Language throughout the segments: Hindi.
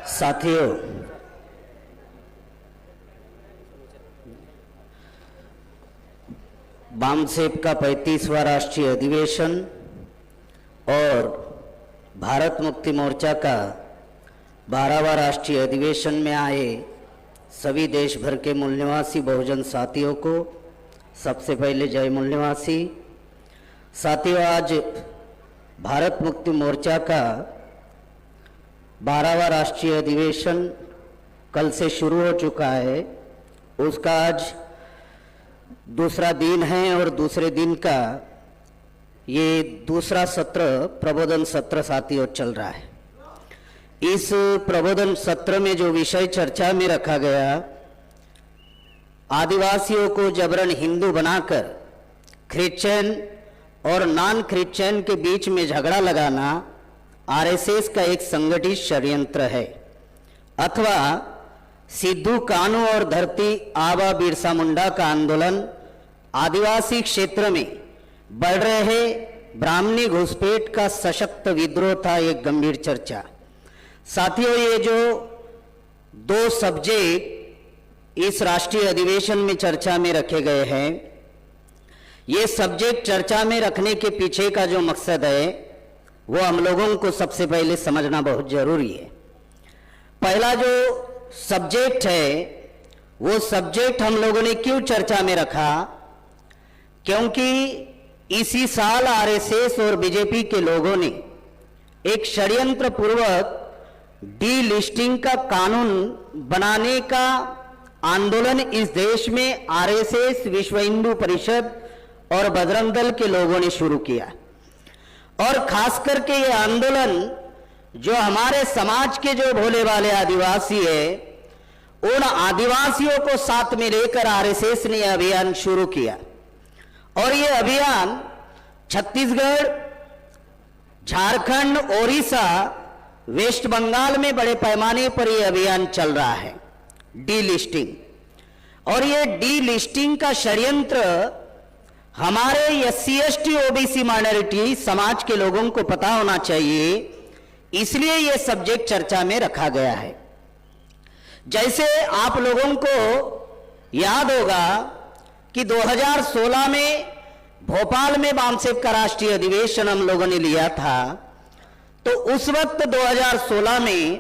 साथियों, बामसेप का 35वां राष्ट्रीय अधिवेशन और भारत मुक्ति मोर्चा का 12वां राष्ट्रीय अधिवेशन में आए सभी देश भर के मूल निवासी बहुजन साथियों को सबसे पहले जय मूल निवासी। साथियों, आज भारत मुक्ति मोर्चा का 12वां राष्ट्रीय अधिवेशन कल से शुरू हो चुका है। उसका आज दूसरा दिन है और दूसरे दिन का ये दूसरा सत्र प्रबोधन सत्र साथियों चल रहा है। इस प्रबोधन सत्र में जो विषय चर्चा में रखा गया, आदिवासियों को जबरन हिंदू बनाकर क्रिश्चियन और नॉन क्रिश्चियन के बीच में झगड़ा लगाना आरएसएस का एक संगठित षड्यंत्र है, अथवा सिद्धू कान्हू और धरती आबा बिरसा मुंडा का आंदोलन आदिवासी क्षेत्र में बढ़ रहे ब्राह्मणी घुसपैठ का सशक्त विद्रोह था। एक गंभीर चर्चा। साथियों, ये जो दो सब्जेक्ट इस राष्ट्रीय अधिवेशन में चर्चा में रखे गए हैं, ये सब्जेक्ट चर्चा में रखने के पीछे का जो मकसद है वो हम लोगों को सबसे पहले समझना बहुत जरूरी है। पहला जो सब्जेक्ट है वो सब्जेक्ट हम लोगों ने क्यों चर्चा में रखा, क्योंकि इसी साल आरएसएस और बीजेपी के लोगों ने एक षड्यंत्र पूर्वक डीलिस्टिंग का कानून बनाने का आंदोलन इस देश में आरएसएस, विश्व हिंदू परिषद और बजरंग दल के लोगों ने शुरू किया। और खास करके ये आंदोलन जो हमारे समाज के जो भोले भाले आदिवासी है, उन आदिवासियों को साथ में लेकर आरएसएस ने अभियान शुरू किया। और ये अभियान छत्तीसगढ़, झारखंड, ओडिशा, वेस्ट बंगाल में बड़े पैमाने पर यह अभियान चल रहा है, डीलिस्टिंग। और ये डीलिस्टिंग का षड्यंत्र हमारे एससी एसटी ओबीसी माइनॉरिटी समाज के लोगों को पता होना चाहिए, इसलिए यह सब्जेक्ट चर्चा में रखा गया है। जैसे आप लोगों को याद होगा कि 2016 में भोपाल में बामसेप का राष्ट्रीय अधिवेशन हम लोगों ने लिया था, तो उस वक्त 2016 में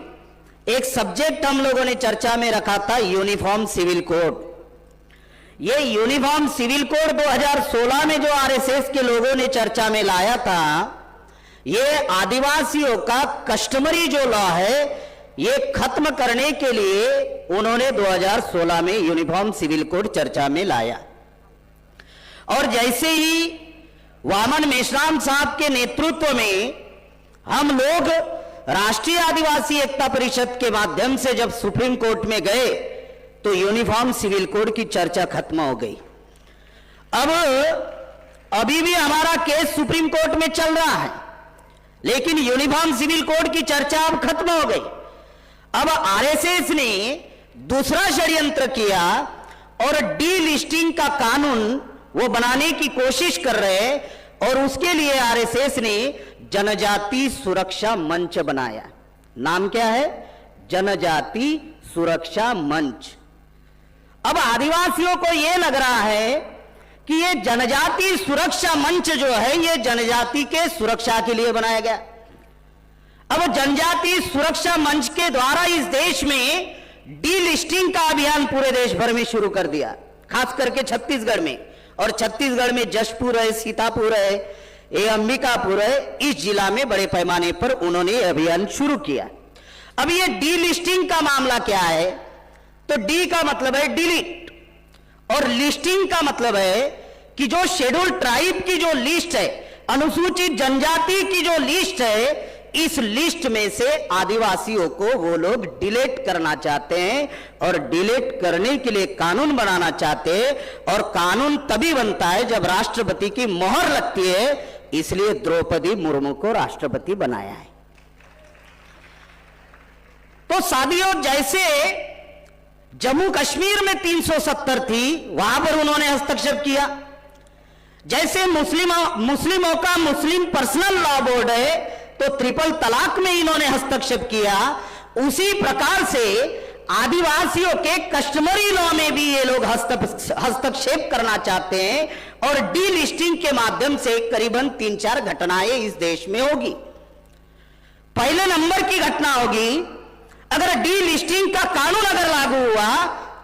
एक सब्जेक्ट हम लोगों ने चर्चा में रखा था, यूनिफॉर्म सिविल कोड। ये यूनिफॉर्म सिविल कोड 2016 में जो आरएसएस के लोगों ने चर्चा में लाया था, ये आदिवासियों का कस्टमरी जो लॉ है ये खत्म करने के लिए उन्होंने 2016 में यूनिफॉर्म सिविल कोड चर्चा में लाया। और जैसे ही वामन मेश्राम साहब के नेतृत्व में हम लोग राष्ट्रीय आदिवासी एकता परिषद के माध्यम से जब सुप्रीम कोर्ट में गए, तो यूनिफॉर्म सिविल कोड की चर्चा खत्म हो गई। अब अभी भी हमारा केस सुप्रीम कोर्ट में चल रहा है, लेकिन यूनिफॉर्म सिविल कोड की चर्चा अब खत्म हो गई। अब आरएसएस ने दूसरा षड्यंत्र किया और डीलिस्टिंग का कानून वो बनाने की कोशिश कर रहे हैं, और उसके लिए आरएसएस ने जनजाति सुरक्षा मंच बनाया। नाम क्या है? जनजाति सुरक्षा मंच। अब आदिवासियों को यह लग रहा है कि ये जनजाति सुरक्षा मंच जो है ये जनजाति के सुरक्षा के लिए बनाया गया। अब जनजाति सुरक्षा मंच के द्वारा इस देश में डीलिस्टिंग का अभियान पूरे देश भर में शुरू कर दिया, खास करके छत्तीसगढ़ में। और छत्तीसगढ़ में जशपुर है, सीतापुर है, ये अंबिकापुर है, इस जिला में बड़े पैमाने पर उन्होंने अभियान शुरू किया। अब ये डीलिस्टिंग का मामला क्या है, तो डी का मतलब है डिलीट और लिस्टिंग का मतलब है कि जो शेड्यूल ट्राइब की जो लिस्ट है, अनुसूचित जनजाति की जो लिस्ट है, इस लिस्ट में से आदिवासियों को वो लोग डिलीट करना चाहते हैं। और डिलीट करने के लिए कानून बनाना चाहते हैं, और कानून तभी बनता है जब राष्ट्रपति की मोहर लगती है। इसलिए द्रौपदी मुर्मू को राष्ट्रपति बनाया है। तो साथियों, जैसे जम्मू कश्मीर में 370 थी, वहां पर उन्होंने हस्तक्षेप किया। जैसे मुस्लिमों का मुस्लिम पर्सनल लॉ बोर्ड है, तो ट्रिपल तलाक में इन्होंने हस्तक्षेप किया। उसी प्रकार से आदिवासियों के कस्टमरी लॉ में भी ये लोग हस्तक्षेप करना चाहते हैं और डी लिस्टिंग के माध्यम से करीबन 3-4 घटनाएं इस देश में होगी। पहले नंबर की घटना होगी, अगर डी लिस्टिंग का कानून अगर लागू हुआ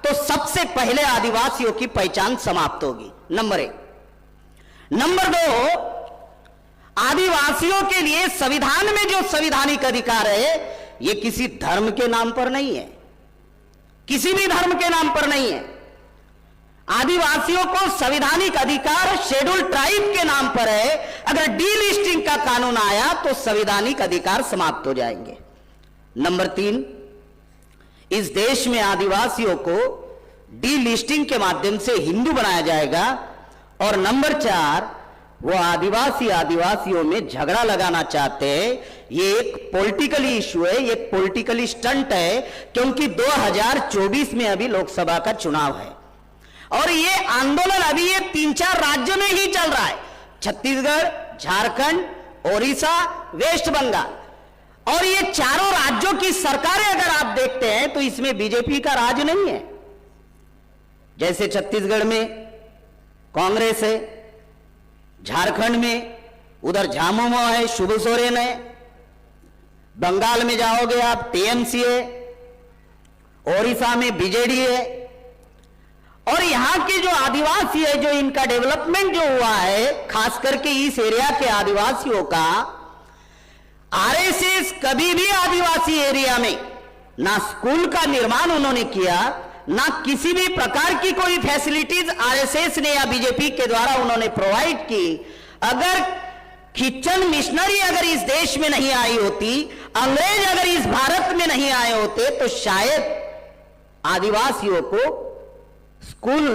तो सबसे पहले आदिवासियों की पहचान समाप्त होगी, नंबर 1। नंबर 2, आदिवासियों के लिए संविधान में जो संवैधानिक अधिकार है ये किसी धर्म के नाम पर नहीं है, किसी भी धर्म के नाम पर नहीं है। आदिवासियों को संवैधानिक अधिकार शेड्यूल ट्राइब के नाम पर है। अगर डी लिस्टिंग का कानून आया तो संवैधानिक अधिकार समाप्त हो जाएंगे। नंबर 3, इस देश में आदिवासियों को डी लिस्टिंग के माध्यम से हिंदू बनाया जाएगा। और नंबर 4, वो आदिवासियों में झगड़ा लगाना चाहते हैं। ये एक पॉलिटिकली इशू है, ये पॉलिटिकली स्टंट है, क्योंकि 2024 में अभी लोकसभा का चुनाव है और ये आंदोलन अभी ये 3-4 राज्यों में ही चल रहा है, छत्तीसगढ़, झारखंड, ओडिशा, वेस्ट बंगाल। और ये चारों राज्यों की सरकारें अगर आप देखते हैं तो इसमें बीजेपी का राज नहीं है। जैसे छत्तीसगढ़ में कांग्रेस है, झारखंड में उधर झामुमो है, शिबू सोरेन है, बंगाल में जाओगे आप टीएमसी है, ओडिशा में बीजेडी है। और यहां के जो आदिवासी है, जो इनका डेवलपमेंट जो हुआ है, खास करके इस एरिया के आदिवासियों का, आरएसएस कभी भी आदिवासी एरिया में ना स्कूल का निर्माण उन्होंने किया, ना किसी भी प्रकार की कोई फैसिलिटीज आरएसएस ने या बीजेपी के द्वारा उन्होंने प्रोवाइड की। अगर क्रिश्चियन मिशनरी अगर इस देश में नहीं आई होती, अंग्रेज अगर इस भारत में नहीं आए होते, तो शायद आदिवासियों को स्कूल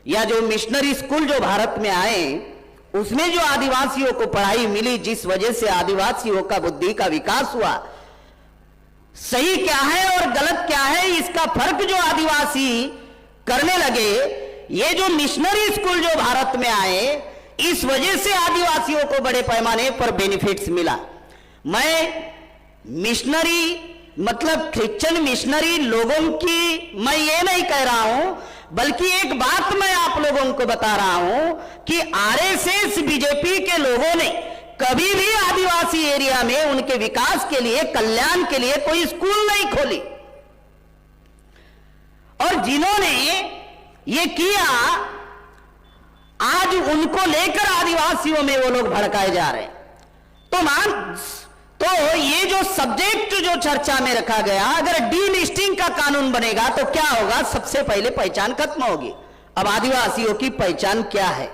या जो मिशनरी स्कूल जो भारत में आए उसमें जो आदिवासियों को पढ़ाई मिली, जिस वजह से आदिवासियों का बुद्धि का विकास हुआ, सही क्या है और गलत क्या है इसका फर्क जो आदिवासी करने लगे, ये जो मिशनरी स्कूल जो भारत में आए, इस वजह से आदिवासियों को बड़े पैमाने पर बेनिफिट्स मिला। मैं मिशनरी मतलब क्रिश्चियन मिशनरी लोगों की मैं ये नहीं कह रहा हूं, बल्कि एक बात मैं आप लोगों को बता रहा हूं कि आरएसएस बीजेपी के लोगों ने कभी भी आदिवासी एरिया में उनके विकास के लिए, कल्याण के लिए कोई स्कूल नहीं खोली। और जिन्होंने ये किया, आज उनको लेकर आदिवासियों में वो लोग भड़काए जा रहे हैं। तो ये जो सब्जेक्ट जो चर्चा में रखा गया, अगर डी लिस्टिंग का कानून बनेगा तो क्या होगा? सबसे पहले पहचान खत्म होगी। अब आदिवासियों की पहचान क्या है?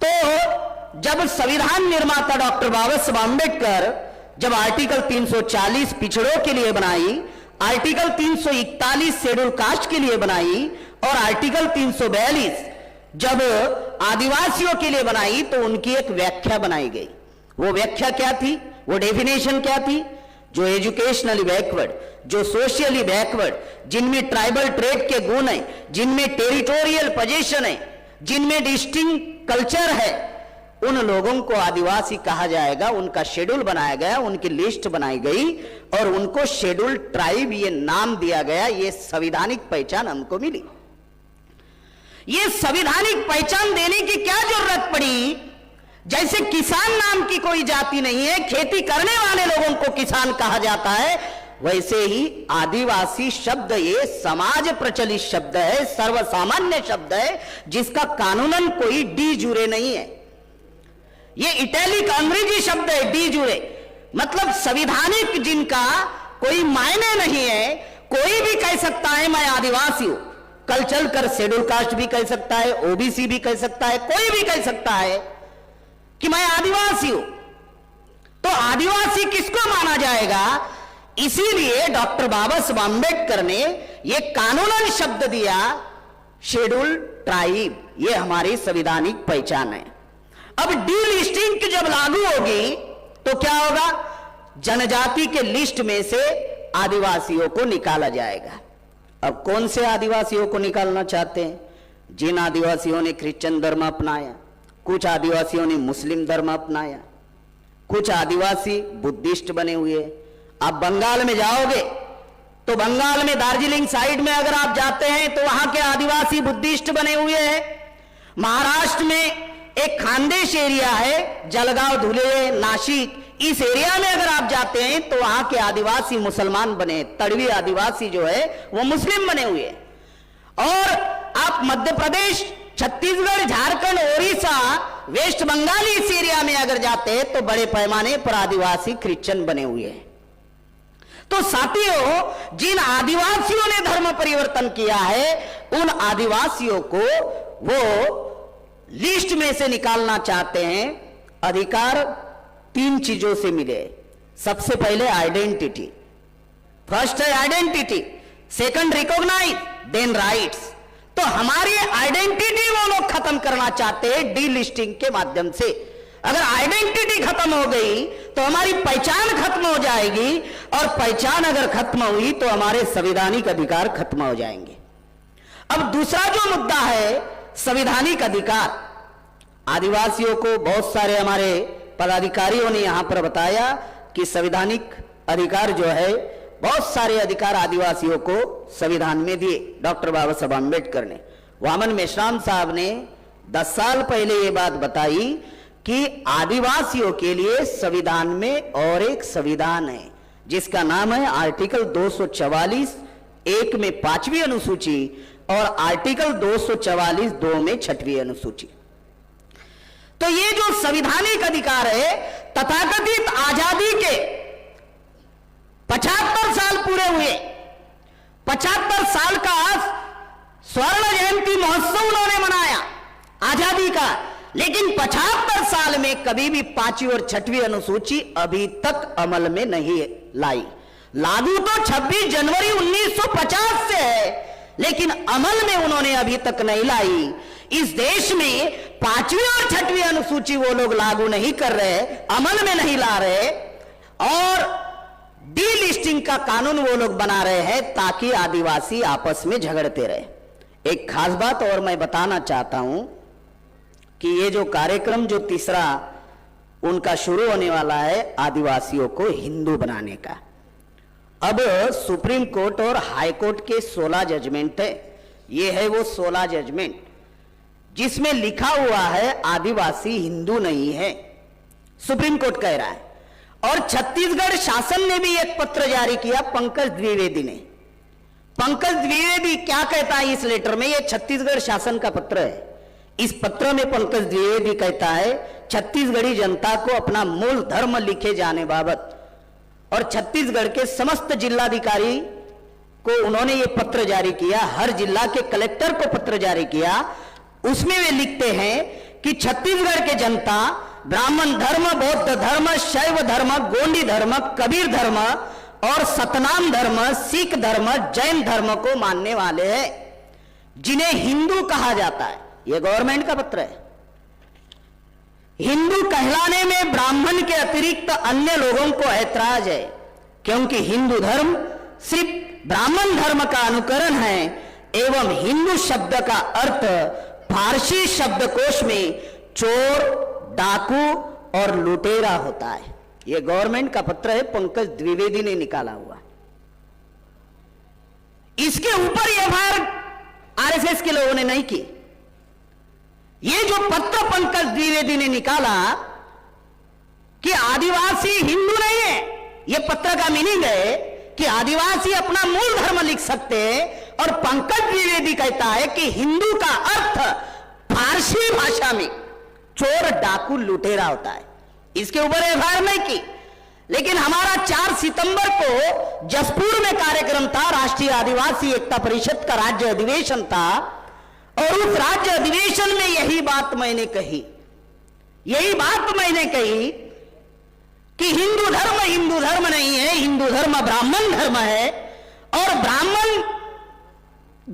तो जब संविधान निर्माता डॉक्टर बाबा साहब आंबेडकर जब आर्टिकल 340 पिछड़ों के लिए बनाई, आर्टिकल 341 शेड्यूल कास्ट के लिए बनाई और आर्टिकल 342 जब आदिवासियों के लिए बनाई, तो उनकी एक व्याख्या बनाई गई। वो व्याख्या क्या थी? वो डेफिनेशन क्या थी? जो एजुकेशनली बैकवर्ड, जो सोशली बैकवर्ड, जिनमें ट्राइबल ट्रेड के गुण है, जिनमें टेरिटोरियल पोजीशन है, जिनमें डिस्टिंक्ट कल्चर है, उन लोगों को आदिवासी कहा जाएगा। उनका शेड्यूल बनाया गया, उनकी लिस्ट बनाई गई और उनको शेड्यूल ट्राइब ये नाम दिया गया। ये संवैधानिक पहचान हमको मिली। ये संवैधानिक पहचान देने की क्या जरूरत पड़ी? जैसे किसान नाम की कोई जाति नहीं है, खेती करने वाले लोगों को किसान कहा जाता है, वैसे ही आदिवासी शब्द ये समाज प्रचलित शब्द है, सर्वसामान्य शब्द है, जिसका कानूनन कोई डी जुरे नहीं है। ये इटैलिक अंग्रेजी शब्द है, डी जुरे मतलब संविधानिक, जिनका कोई मायने नहीं है। कोई भी कह सकता है मैं आदिवासी हूं, कल चलकर शेड्यूल कास्ट भी कह सकता है, ओबीसी भी कह सकता है, कोई भी कह सकता है कि मैं आदिवासी हूं। तो आदिवासी किसको माना जाएगा? इसीलिए डॉक्टर बाबा साहब आंबेडकर ने यह कानूनन शब्द दिया, शेड्यूल ट्राइब। यह हमारी संवैधानिक पहचान है। अब डी लिस्टिंग जब लागू होगी तो क्या होगा? जनजाति के लिस्ट में से आदिवासियों को निकाला जाएगा। अब कौन से आदिवासियों को निकालना चाहते हैं? जिन आदिवासियों ने क्रिश्चियन धर्म अपनाया, कुछ आदिवासियों ने मुस्लिम धर्म अपनाया, कुछ आदिवासी बुद्धिस्ट बने हुए, आप बंगाल में जाओगे तो बंगाल में दार्जिलिंग साइड में अगर आप जाते हैं तो वहां के आदिवासी बुद्धिस्ट बने हुए हैं। महाराष्ट्र में एक खानदेश एरिया है, जलगांव, धुले, नासिक, इस एरिया में अगर आप जाते हैं तो वहां के आदिवासी मुसलमान बने, तड़वी आदिवासी जो है वो मुस्लिम बने हुए। और आप मध्य प्रदेश, छत्तीसगढ़, झारखंड, ओडिशा, वेस्ट बंगाल इस एरिया में अगर जाते हैं तो बड़े पैमाने पर आदिवासी क्रिश्चियन बने हुए हैं। तो साथियों, जिन आदिवासियों ने धर्म परिवर्तन किया है उन आदिवासियों को वो लिस्ट में से निकालना चाहते हैं। अधिकार 3 चीजों से मिले। सबसे पहले आइडेंटिटी, फर्स्ट है identity, second recognise, then rights. तो हमारी आइडेंटिटी वो लोग खत्म करना चाहते हैं डीलिस्टिंग के माध्यम से। अगर आइडेंटिटी खत्म हो गई तो हमारी पहचान खत्म हो जाएगी, और पहचान अगर खत्म हुई तो हमारे संवैधानिक अधिकार खत्म हो जाएंगे। अब दूसरा जो मुद्दा है संवैधानिक अधिकार, आदिवासियों को बहुत सारे हमारे पदाधिकारियों ने यहां पर बताया कि संवैधानिक अधिकार जो है, बहुत सारे अधिकार आदिवासियों को संविधान में दिए डॉक्टर बाबा साहब अम्बेडकर ने। वामन मेश्राम साहब ने 10 साल पहले ये बात बताई कि आदिवासियों के लिए संविधान में और एक संविधान है जिसका नाम है आर्टिकल 244(1) में 5वीं अनुसूची और आर्टिकल 244(2) में 6वीं अनुसूची। तो ये जो संवैधानिक अधिकार है, तथाकथित आजादी के 75 साल पूरे हुए, 75 साल का स्वर्ण जयंती महोत्सव उन्होंने मनाया आजादी का, लेकिन 75 साल में कभी भी 5वीं और 6वीं अनुसूची अभी तक अमल में नहीं लाई। लागू तो 26 जनवरी 1950 से है, लेकिन अमल में उन्होंने अभी तक नहीं लाई। इस देश में 5वीं और 6वीं अनुसूची वो लोग लागू नहीं कर रहे, अमल में नहीं ला रहे, और डीलिस्टिंग का कानून वो लोग बना रहे हैं ताकि आदिवासी आपस में झगड़ते रहे। एक खास बात और मैं बताना चाहता हूं कि ये जो कार्यक्रम जो तीसरा उनका शुरू होने वाला है आदिवासियों को हिंदू बनाने का, अब सुप्रीम कोर्ट और हाई कोर्ट के 16 जजमेंट है। ये है वो 16 जजमेंट जिसमें लिखा हुआ है आदिवासी हिंदू नहीं है, सुप्रीम कोर्ट कह रहा है। और छत्तीसगढ़ शासन ने भी एक पत्र जारी किया, पंकज द्विवेदी ने। पंकज द्विवेदी क्या कहता है इस लेटर में? ये छत्तीसगढ़ शासन का पत्र है। इस पत्र में पंकज द्विवेदी कहता है छत्तीसगढ़ी जनता को अपना मूल धर्म लिखे जाने बाबत, और छत्तीसगढ़ के समस्त जिलाधिकारी को उन्होंने ये पत्र जारी किया, हर जिला के कलेक्टर को पत्र जारी किया। उसमें वे लिखते हैं कि छत्तीसगढ़ के जनता ब्राह्मण धर्म, बौद्ध धर्म, शैव धर्म, गोंडी धर्म, कबीर धर्म और सतनाम धर्म, सिख धर्म, जैन धर्म को मानने वाले हैं, जिन्हें हिंदू कहा जाता है। यह गवर्नमेंट का पत्र है। हिंदू कहलाने में ब्राह्मण के अतिरिक्त अन्य लोगों को ऐतराज है, क्योंकि हिंदू धर्म सिर्फ ब्राह्मण धर्म का अनुकरण है, एवं हिंदू शब्द का अर्थ फारसी शब्दकोश में चोर, डाकू और लुटेरा होता है। यह गवर्नमेंट का पत्र है, पंकज द्विवेदी ने निकाला हुआ। इसके ऊपर एफआईआर आरएसएस के लोगों ने नहीं की। ये जो पत्र पंकज द्विवेदी ने निकाला कि आदिवासी हिंदू नहीं है, ये पत्र का मीनिंग है कि आदिवासी अपना मूल धर्म लिख सकते हैं, और पंकज द्विवेदी कहता है कि हिंदू का अर्थ फारसी भाषा में चोर, डाकू, लुटेरा होता है। इसके ऊपर एफआईआर नहीं की। लेकिन हमारा 4 सितंबर को जसपुर में कार्यक्रम था, राष्ट्रीय आदिवासी एकता परिषद का राज्य अधिवेशन था, और उस राज्य अधिवेशन में यही बात मैंने कही कि हिंदू धर्म नहीं है, हिंदू धर्म ब्राह्मण धर्म है, और ब्राह्मण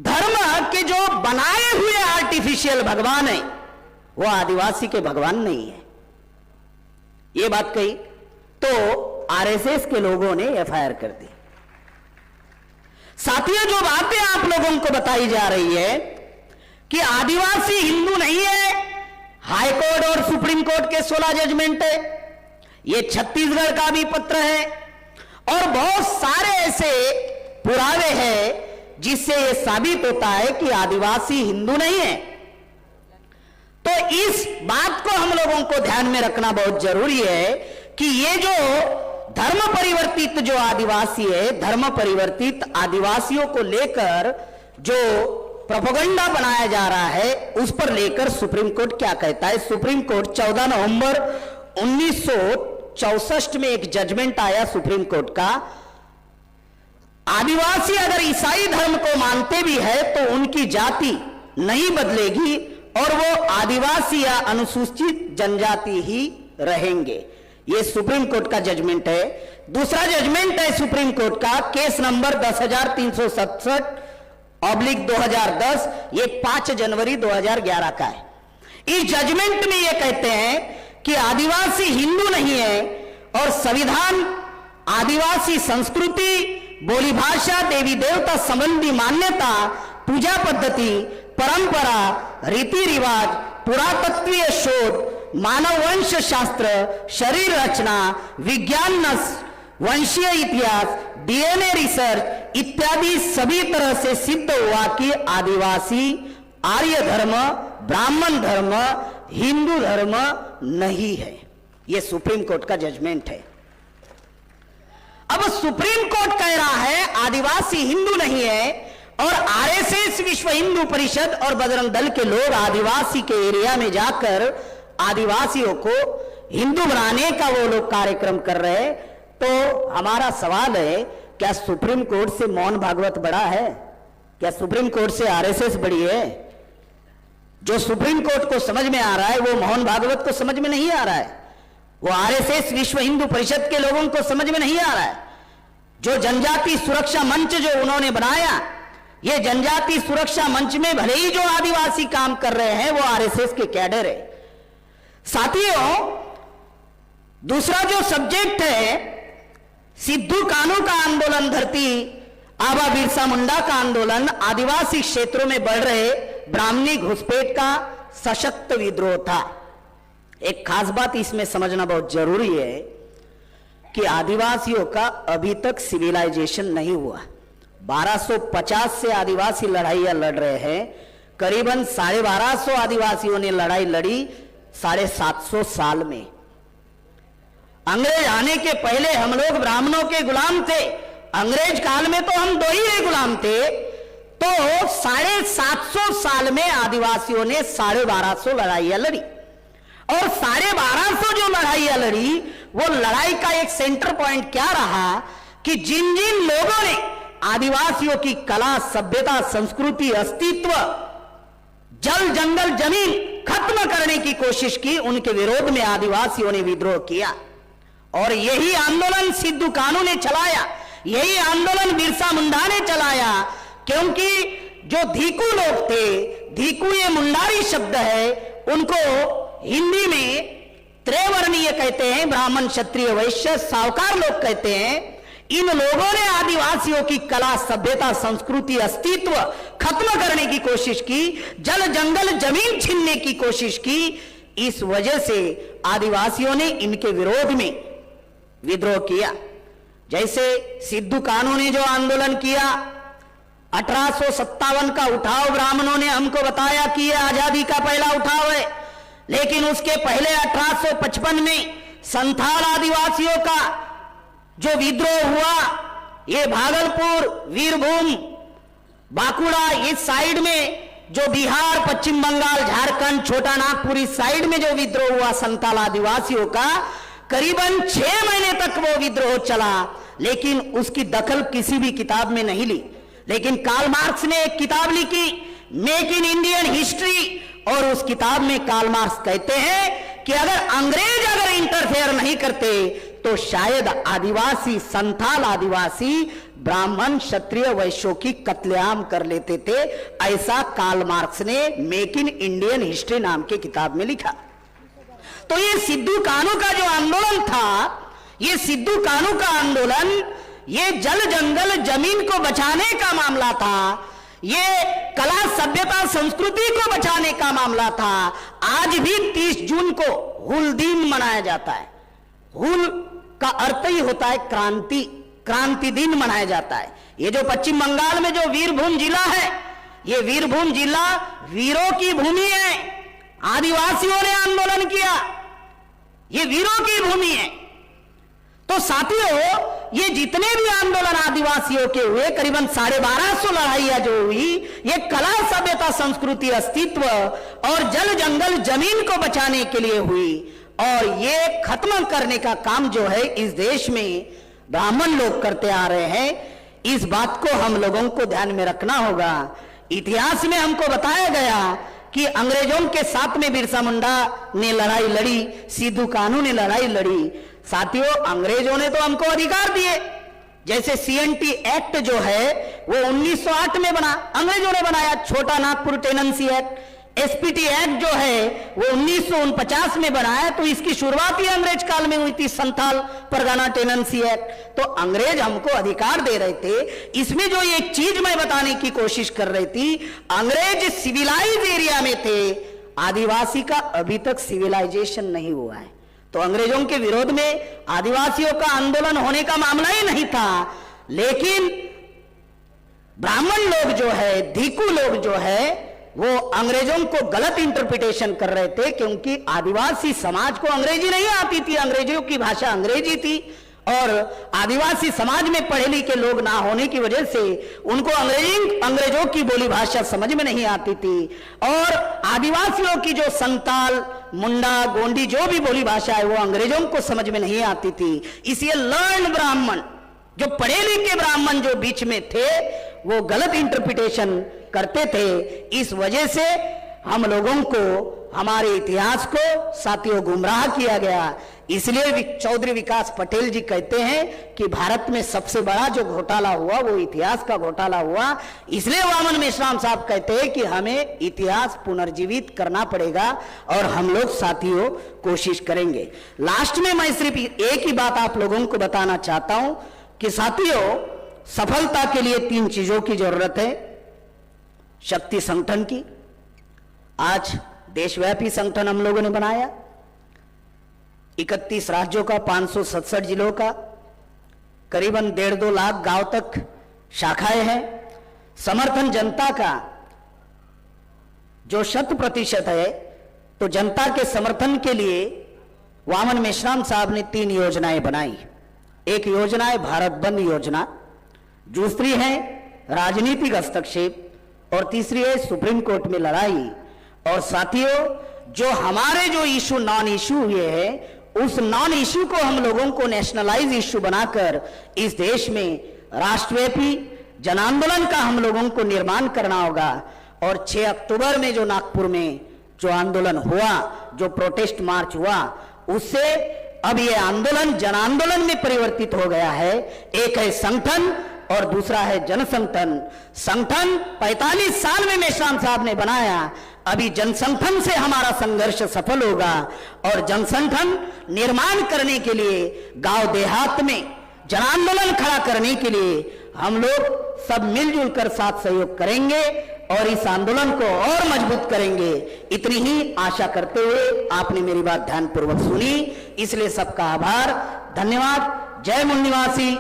धर्म के जो बनाए हुए आर्टिफिशियल भगवान है वो आदिवासी के भगवान नहीं है। ये बात कही तो आरएसएस के लोगों ने एफआईआर कर दी। साथियों, जो बातें आप लोगों को बताई जा रही है कि आदिवासी हिंदू नहीं है, हाई कोर्ट और सुप्रीम कोर्ट के 16 जजमेंट है, ये छत्तीसगढ़ का भी पत्र है, और बहुत सारे ऐसे पुरावे हैं जिससे यह साबित होता है कि आदिवासी हिंदू नहीं है। तो इस बात को हम लोगों को ध्यान में रखना बहुत जरूरी है कि ये जो धर्म परिवर्तित जो आदिवासी है, धर्म परिवर्तित आदिवासियों को लेकर जो प्रोपेगेंडा बनाया जा रहा है, उस पर लेकर सुप्रीम कोर्ट क्या कहता है। सुप्रीम कोर्ट 14 नवंबर 1964 में एक जजमेंट आया सुप्रीम कोर्ट का, आदिवासी अगर ईसाई धर्म को मानते भी है तो उनकी जाति नहीं बदलेगी और वो आदिवासी या अनुसूचित जनजाति ही रहेंगे। ये सुप्रीम कोर्ट का जजमेंट है। दूसरा जजमेंट है सुप्रीम कोर्ट का, केस नंबर 10,367/2010, ये 5 जनवरी 2011 का है। इस जजमेंट में ये कहते हैं कि आदिवासी हिंदू नहीं है और संविधान आदिवासी संस्कृति, बोली भाषा, देवी देवता संबंधी मान्यता, पूजा पद्धति, परंपरा, रीति रिवाज, पुरातत्वीय शोध, मानव वंश शास्त्र, शरीर रचना, विज्ञान, वंशीय इतिहास, डीएनए रिसर्च इत्यादि सभी तरह से सिद्ध हुआ कि आदिवासी आर्य धर्म, ब्राह्मण धर्म, हिंदू धर्म नहीं है। यह सुप्रीम कोर्ट का जजमेंट है। अब सुप्रीम कोर्ट कह रहा है आदिवासी हिंदू नहीं है और आरएसएस, विश्व हिंदू परिषद और बजरंग दल के लोग आदिवासी के एरिया में जाकर आदिवासियों को हिंदू बनाने का वो लोग कार्यक्रम कर रहे हैं। तो हमारा सवाल है, क्या सुप्रीम कोर्ट से मोहन भागवत बड़ा है? क्या सुप्रीम कोर्ट से आरएसएस बड़ी है? जो सुप्रीम कोर्ट को समझ में आ रहा है वो मोहन भागवत को समझ में नहीं आ रहा है, वो आरएसएस, विश्व हिंदू परिषद के लोगों को समझ में नहीं आ रहा है। जो जनजाति सुरक्षा मंच जो उन्होंने बनाया, ये जनजाति सुरक्षा मंच में भले ही जो आदिवासी काम कर रहे हैं वो आरएसएस के कैडर है। साथियों, दूसरा जो सब्जेक्ट है, सिद्धू कान्हू का आंदोलन, धरती आबा बिरसा मुंडा का आंदोलन, आदिवासी क्षेत्रों में बढ़ रहे ब्राह्मणी घुसपैठ का सशक्त विद्रोह था। एक खास बात इसमें समझना बहुत जरूरी है कि आदिवासियों का अभी तक सिविलाइजेशन नहीं हुआ। 1250 से आदिवासी लड़ाइयां लड़ रहे हैं, करीबन 1250 आदिवासियों ने लड़ाई लड़ी 750 साल में। अंग्रेज आने के पहले हम लोग ब्राह्मणों के गुलाम थे, अंग्रेज काल में तो हम 2 ही गुलाम थे। तो 750 साल में आदिवासियों ने 1250 लड़ाइयां लड़ी और 1250 जो लड़ाइयां लड़ी, वो लड़ाई का एक सेंटर पॉइंट क्या रहा कि जिन जिन लोगों ने आदिवासियों की कला, सभ्यता, संस्कृति, अस्तित्व, जल जंगल जमीन खत्म करने की कोशिश की, उनके विरोध में आदिवासियों ने विद्रोह किया। और यही आंदोलन सिद्धू कान्हू ने चलाया, यही आंदोलन बिरसा मुंडा ने चलाया, क्योंकि जो धीकू लोग थे, धीकू ये मुंडारी शब्द है, उनको हिंदी में त्रिवर्णीय कहते हैं, ब्राह्मण, क्षत्रिय, वैश्य, सावकार लोग कहते हैं। इन लोगों ने आदिवासियों की कला, सभ्यता, संस्कृति, अस्तित्व खत्म करने की कोशिश की, जल जंगल जमीन छीनने की कोशिश की। इस वजह से आदिवासियों ने इनके विरोध में विद्रोह किया। जैसे सिद्धू कान्हू ने जो आंदोलन किया, 1857 का उठाव ब्राह्मणों ने हमको बताया कि यह आजादी का पहला उठाव है, लेकिन उसके पहले 1855 में संथाल आदिवासियों का जो विद्रोह हुआ, ये भागलपुर, वीरभूम, बांकुड़ा इस साइड में, जो बिहार, पश्चिम बंगाल, झारखंड, छोटा नागपुर इस साइड में जो विद्रोह हुआ संथाल आदिवासियों का, करीबन 6 महीने तक वो विद्रोह चला, लेकिन उसकी दखल किसी भी किताब में नहीं ली। लेकिन कार्ल मार्क्स ने एक किताब लिखी, मेक इन इंडियन हिस्ट्री, और उस किताब में कार्ल मार्क्स कहते हैं कि अगर इंटरफेयर नहीं करते तो शायद आदिवासी, संथाल आदिवासी ब्राह्मण, क्षत्रिय, वैश्यों की कत्लेआम कर लेते थे। ऐसा कार्ल मार्क्स ने मेक इन इंडियन हिस्ट्री नाम के किताब में लिखा। तो ये सिद्धू कान्हू का जो आंदोलन था, ये सिद्धू कान्हू का आंदोलन, ये जल जंगल जमीन को बचाने का मामला था, ये कला, सभ्यता, संस्कृति को बचाने का मामला था। आज भी 30 जून को हुल दिन मनाया जाता है। हुल का अर्थ ही होता है क्रांति, क्रांति दिन मनाया जाता है। ये जो पश्चिम बंगाल में जो वीरभूम जिला है, ये वीरभूम जिला वीरों की भूमि है। आदिवासियों ने आंदोलन किया, ये वीरों की भूमि है। तो साथियों, ये जितने भी आंदोलन आदिवासियों के हुए, करीबन 1250 लड़ाइयां जो हुई, ये कला, सभ्यता, संस्कृति, अस्तित्व और जल जंगल जमीन को बचाने के लिए हुई। और ये खत्म करने का काम जो है इस देश में ब्राह्मण लोग करते आ रहे हैं। इस बात को हम लोगों को ध्यान में रखना होगा। इतिहास में हमको बताया गया कि अंग्रेजों के साथ में बिरसा मुंडा ने लड़ाई लड़ी, सिद्धू कान्हू ने लड़ाई लड़ी। साथियों, अंग्रेजों ने तो हमको अधिकार दिए, जैसे सीएनटी एक्ट जो है वो 1908 में बना, अंग्रेजों ने बनाया, छोटा Nagpur tenancy act. SPT act जो है वो 1949 में बनाया, तो इसकी शुरुआत ही अंग्रेज काल में हुई थी, संथाल परगना टेनेंसी एक्ट। तो अंग्रेज हमको अधिकार दे रहे थे। इसमें जो एक चीज मैं बताने की कोशिश कर रही थी, अंग्रेज सिविलाइज एरिया में थे, आदिवासी का अभी तक सिविलाइजेशन नहीं हुआ है। तो अंग्रेजों के विरोध में आदिवासियों का आंदोलन होने का मामला ही नहीं था। लेकिन ब्राह्मण लोग जो है, धीकू लोग जो है, वो अंग्रेजों को गलत इंटरप्रिटेशन कर रहे थे, क्योंकि आदिवासी समाज को अंग्रेजी नहीं आती थी, अंग्रेजियों की भाषा अंग्रेजी थी। और आदिवासी समाज में पढ़े लिखे लोग ना होने की वजह से उनको अंग्रेजों की बोली भाषा समझ में नहीं आती थी। और आदिवासियों की जो संताल, मुंडा, गोंडी जो भी बोली भाषा है वो अंग्रेजों को समझ में नहीं आती थी। इसलिए लर्न ब्राह्मण, जो पढ़े लिखे ब्राह्मण जो बीच में थे, वो गलत इंटरप्रिटेशन करते थे। इस वजह से हम लोगों को, हमारे इतिहास को साथियों गुमराह किया गया। इसलिए चौधरी विकास पटेल जी कहते हैं कि भारत में सबसे बड़ा जो घोटाला हुआ वो इतिहास का घोटाला हुआ। इसलिए वामन मेश्राम साहब कहते हैं कि हमें इतिहास पुनर्जीवित करना पड़ेगा, और हम लोग साथियों कोशिश करेंगे। लास्ट में मैं सिर्फ एक ही बात आप लोगों को बताना चाहता हूं कि साथियों, सफलता के लिए 3 चीजों की जरूरत है। शक्ति संगठन की, आज देशव्यापी संगठन हम लोगों ने बनाया, 31 राज्यों का, 567 जिलों का, करीबन 1.5-2 लाख गांव तक शाखाएं हैं। समर्थन जनता का जो 100% है, तो जनता के समर्थन के लिए वामन मेश्राम साहब ने 3 योजनाएं बनाई। एक योजना है भारत बंद योजना, दूसरी है राजनीतिक हस्तक्षेप, और तीसरी है सुप्रीम कोर्ट में लड़ाई। और साथियों, जो हमारे जो इशू नॉन इशू हुए हैं, उस नॉन इशू को हम लोगों को नेशनलाइज इशू बनाकर इस देश में राष्ट्रव्यापी जन आंदोलन का हम लोगों को निर्माण करना होगा। और 6 अक्टूबर में जो नागपुर में जो आंदोलन हुआ, जो प्रोटेस्ट मार्च हुआ, उससे अब ये आंदोलन जन आंदोलन में परिवर्तित हो गया है। एक है संगठन और दूसरा है जनसंगठन। संगठन 45 साल में मेश्राम साहब ने बनाया, अभी जनसंगठन से हमारा संघर्ष सफल होगा। और जनसंगठन निर्माण करने के लिए, गांव देहात में जन आंदोलन खड़ा करने के लिए हम लोग सब मिलजुल कर साथ सहयोग करेंगे और इस आंदोलन को और मजबूत करेंगे। इतनी ही आशा करते हुए आपने मेरी बात ध्यानपूर्वक सुनी, इसलिए सबका आभार, धन्यवाद। जय मूल निवासी।